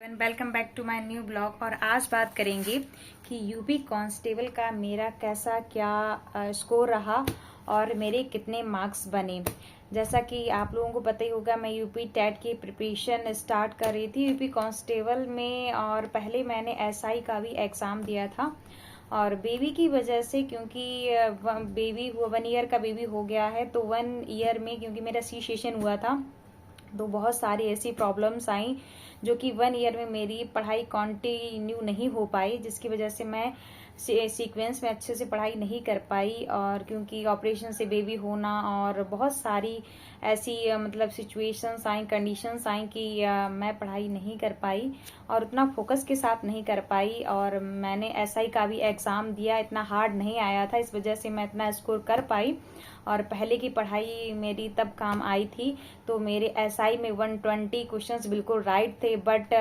Welcome back to my new blog. और आज बात करेंगे कि यूपी कांस्टेबल का मेरा कैसा क्या स्कोर रहा और मेरे कितने मार्क्स बने। जैसा कि आप लोगों को पता ही होगा, मैं यूपी टेट की प्रिपरेशन स्टार्ट कर रही थी यूपी कांस्टेबल में, और पहले मैंने एसआई का भी एग्ज़ाम दिया था। और बेबी की वजह से, क्योंकि बेबी 1 ईयर का बेबी हो गया है, तो 1 ईयर में क्योंकि मेरा सी सेशन हुआ था तो बहुत सारी ऐसी प्रॉब्लम्स आई जो कि 1 ईयर में मेरी पढ़ाई कंटिन्यू नहीं हो पाई, जिसकी वजह से मैं सीक्वेंस में अच्छे से पढ़ाई नहीं कर पाई। और क्योंकि ऑपरेशन से बेबी होना और बहुत सारी ऐसी मतलब सिचुएशंस आई, कंडीशंस आई कि मैं पढ़ाई नहीं कर पाई और उतना फोकस के साथ नहीं कर पाई। और मैंने एसआई का भी एग्ज़ाम दिया, इतना हार्ड नहीं आया था, इस वजह से मैं इतना स्कोर कर पाई। और पहले की पढ़ाई मेरी तब काम आई थी। तो मेरे एसआई में 120 क्वेश्चंस बिल्कुल राइट थे, बट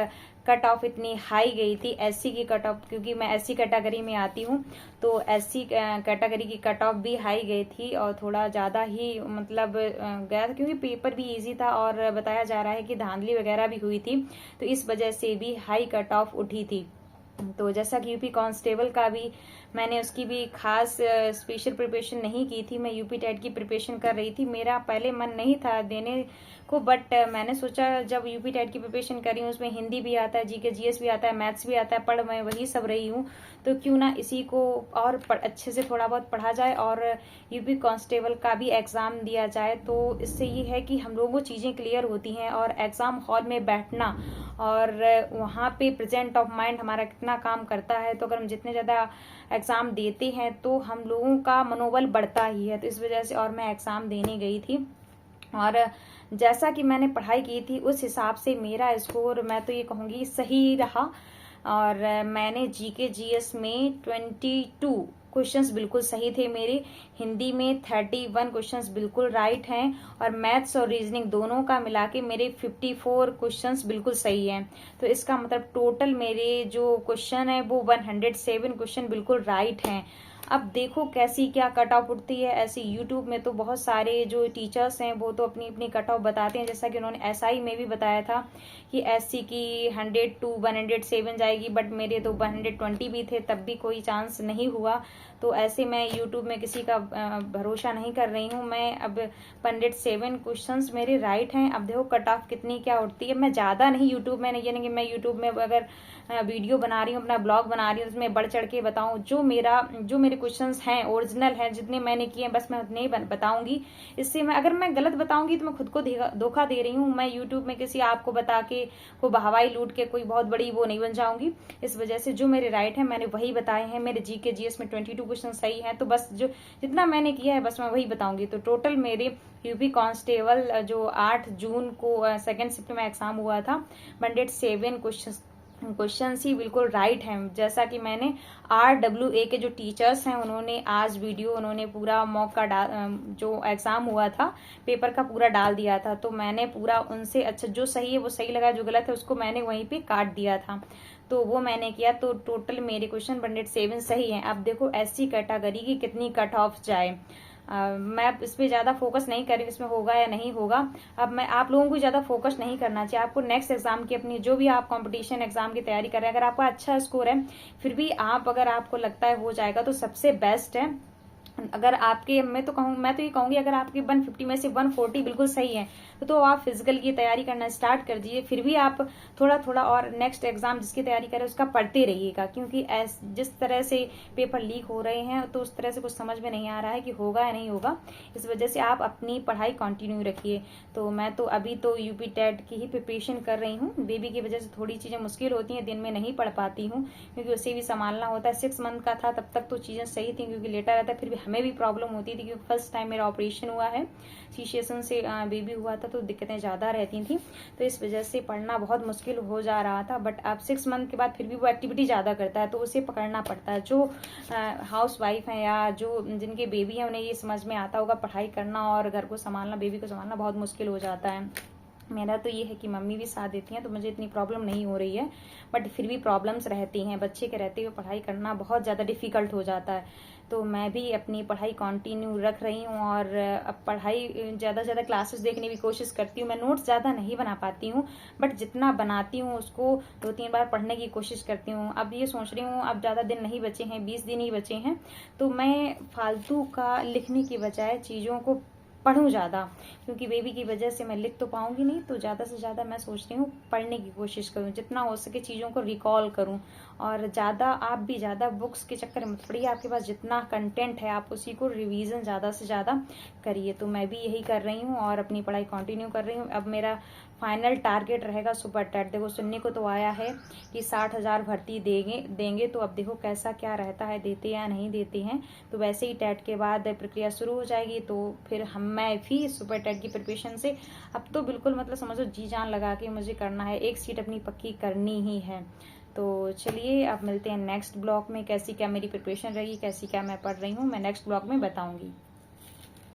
कट ऑफ इतनी हाई गई थी एससी की कट ऑफ, क्योंकि मैं एससी कैटेगरी में आती हूँ, तो एससी कैटेगरी की कट ऑफ भी हाई गई थी और थोड़ा ज़्यादा ही मतलब गया था, क्योंकि पेपर भी इजी था और बताया जा रहा है कि धांधली वगैरह भी हुई थी, तो इस वजह से भी हाई कट ऑफ उठी थी। तो जैसा कि यूपी कांस्टेबल का भी मैंने उसकी भी खास स्पेशल प्रिपरेशन नहीं की थी, मैं यूपी टेट की प्रिपरेशन कर रही थी। मेरा पहले मन नहीं था देने को, बट मैंने सोचा जब यूपी टेट की प्रिपरेशन कर रही हूँ, उसमें हिंदी भी आता है, जीके जीएस भी आता है, मैथ्स भी आता है, पढ़ मैं वही सब रही हूँ, तो क्यों ना इसी को और अच्छे से थोड़ा बहुत पढ़ा जाए और यूपी कांस्टेबल का भी एग्ज़ाम दिया जाए। तो इससे ये है कि हम लोगों को चीज़ें क्लियर होती हैं, और एग्ज़ाम हॉल में बैठना और वहाँ पे प्रेजेंट ऑफ माइंड हमारा कितना काम करता है। तो अगर हम जितने ज़्यादा एग्ज़ाम देते हैं तो हम लोगों का मनोबल बढ़ता ही है, तो इस वजह से और मैं एग्ज़ाम देने गई थी। और जैसा कि मैंने पढ़ाई की थी उस हिसाब से मेरा स्कोर, मैं तो ये कहूँगी, सही रहा। और मैंने जीके जीएस में 22 क्वेश्चंस बिल्कुल सही थे मेरे, हिंदी में 31 क्वेश्चंस बिल्कुल राइट हैं, और मैथ्स और रीजनिंग दोनों का मिला के मेरे 54 क्वेश्चंस बिल्कुल सही हैं। तो इसका मतलब टोटल मेरे जो क्वेश्चन है वो 107 क्वेश्चन बिल्कुल राइट हैं। अब देखो कैसी क्या कट ऑफ उठती है। ऐसे यूट्यूब में तो बहुत सारे जो टीचर्स हैं वो तो अपनी अपनी कट ऑफ बताते हैं, जैसा कि उन्होंने एसआई में भी बताया था कि एससी की 100 to 107 जाएगी, बट मेरे तो 120 भी थे, तब भी कोई चांस नहीं हुआ। तो ऐसे मैं यूट्यूब में किसी का भरोसा नहीं कर रही हूँ। मैं अब 107 क्वेश्चंस मेरे राइट हैं। अब देखो कट ऑफ कितनी क्या उठती है। मैं ज़्यादा नहीं यूट्यूब में, नहीं कि मैं यूट्यूब में अगर वीडियो बना रही हूँ, अपना ब्लॉग बना रही हूँ, उसमें बढ़ चढ़ के बताऊँ। जो मेरे क्वेश्चंस हैं ओरिजिनल हैं, जितने मैंने किए हैं, बस मैं उतने ही बताऊंगी। इससे अगर मैं गलत बताऊंगी तो मैं खुद को धोखा दे रही हूँ। मैं यूट्यूब में किसी आपको बता के को हवाई लूट के कोई बहुत बड़ी वो नहीं बन जाऊंगी। इस वजह से जो मेरे राइट है मैंने वही बताए हैं। मेरे जीके जीएस में 22 क्वेश्चन सही है, तो बस जो जितना मैंने किया है बस मैं वही बताऊंगी। तो टोटल मेरे यूपी कांस्टेबल जो 8 जून को सेकेंड शिफ्ट में एग्जाम हुआ था, 107 क्वेश्चन ही बिल्कुल राइट हैं। जैसा कि मैंने RWA के जो टीचर्स हैं उन्होंने आज वीडियो, उन्होंने पूरा मॉक का जो एग्ज़ाम हुआ था पेपर का पूरा डाल दिया था, तो मैंने पूरा उनसे अच्छा जो सही है वो सही लगा, जो गलत है उसको मैंने वहीं पे काट दिया था, तो वो मैंने किया। तो टोटल मेरे क्वेश्चन 107 सही हैं। अब देखो एससी कैटेगरी की कितनी कट ऑफ जाए। मैं इस पर ज़्यादा फोकस नहीं कर रही हूँ, इसमें होगा या नहीं होगा। अब मैं आप लोगों को ज़्यादा फोकस नहीं करना चाहिए। आपको नेक्स्ट एग्जाम की अपनी जो भी आप कंपटीशन एग्जाम की तैयारी कर रहे हैं, अगर आपका अच्छा स्कोर है, फिर भी आप अगर आपको लगता है हो जाएगा तो सबसे बेस्ट है। अगर आपके मैं तो ये कहूंगी अगर आपके 150 में से 140 बिल्कुल सही है तो आप फिजिकल की तैयारी करना स्टार्ट कर दीजिए। फिर भी आप थोड़ा थोड़ा और नेक्स्ट एग्जाम जिसकी तैयारी करें उसका पढ़ते रहिएगा, क्योंकि जिस तरह से पेपर लीक हो रहे हैं तो उस तरह से कुछ समझ में नहीं आ रहा है कि होगा या नहीं होगा। इस वजह से आप अपनी पढ़ाई कंटिन्यू रखिए। तो मैं तो अभी तो यूपी टेट की ही प्रिपरेशन कर रही हूँ। बेबी की वजह से थोड़ी चीज़ें मुश्किल होती हैं, दिन में नहीं पढ़ पाती हूँ क्योंकि उसे भी संभालना होता है। 6 मंथ का था तब तक तो चीज़ें सही थी, क्योंकि लेटा रहता है, फिर भी हमें भी प्रॉब्लम होती थी क्योंकि फर्स्ट टाइम मेरा ऑपरेशन हुआ है, सी सेक्शन से बेबी हुआ था, तो दिक्कतें ज़्यादा रहती थी। तो इस वजह से पढ़ना बहुत मुश्किल हो जा रहा था। बट अब 6 मंथ के बाद फिर भी वो एक्टिविटी ज़्यादा करता है, तो उसे पकड़ना पड़ता है। जो हाउस वाइफ हैं या जो जिनके बेबी हैं उन्हें ये समझ में आता होगा, पढ़ाई करना और घर को संभालना, बेबी को संभालना बहुत मुश्किल हो जाता है। मेरा तो ये है कि मम्मी भी साथ देती हैं तो मुझे इतनी प्रॉब्लम नहीं हो रही है, बट फिर भी प्रॉब्लम्स रहती हैं। बच्चे के रहते हुए पढ़ाई करना बहुत ज़्यादा डिफिकल्ट हो जाता है। तो मैं भी अपनी पढ़ाई कंटिन्यू रख रही हूँ और अब पढ़ाई ज़्यादा से ज़्यादा क्लासेस देखने की कोशिश करती हूँ। मैं नोट्स ज़्यादा नहीं बना पाती हूँ, बट जितना बनाती हूँ उसको 2-3 बार पढ़ने की कोशिश करती हूँ। अब ये सोच रही हूँ, अब ज़्यादा दिन नहीं बचे हैं, 20 दिन ही बचे हैं, तो मैं फालतू का लिखने की बजाय चीज़ों को पढ़ूँ ज़्यादा, क्योंकि बेबी की वजह से मैं लिख तो पाऊंगी नहीं, तो ज़्यादा से ज़्यादा मैं सोच रही हूँ पढ़ने की कोशिश करूँ, जितना हो सके चीज़ों को रिकॉल करूँ। और ज़्यादा आप भी ज़्यादा बुक्स के चक्कर में मत पड़िए, आपके पास जितना कंटेंट है आप उसी को रिवीजन ज़्यादा से ज़्यादा करिए। तो मैं भी यही कर रही हूँ और अपनी पढ़ाई कंटिन्यू कर रही हूँ। अब मेरा फाइनल टारगेट रहेगा सुपर टेट। देखो सुनने को तो आया है कि 60,000 भर्ती देंगे, तो अब देखो कैसा क्या रहता है, देते या नहीं देते हैं। तो वैसे ही टेट के बाद प्रक्रिया शुरू हो जाएगी, तो फिर मैं भी सुपर टेट की प्रिपरेशन से अब तो बिल्कुल मतलब समझो जी जान लगा के मुझे करना है, एक सीट अपनी पक्की करनी ही है। तो चलिए अब मिलते हैं नेक्स्ट ब्लॉग में, कैसी क्या मेरी प्रिपरेशन रही, कैसी क्या मैं पढ़ रही हूँ, मैं नेक्स्ट ब्लॉग में बताऊंगी।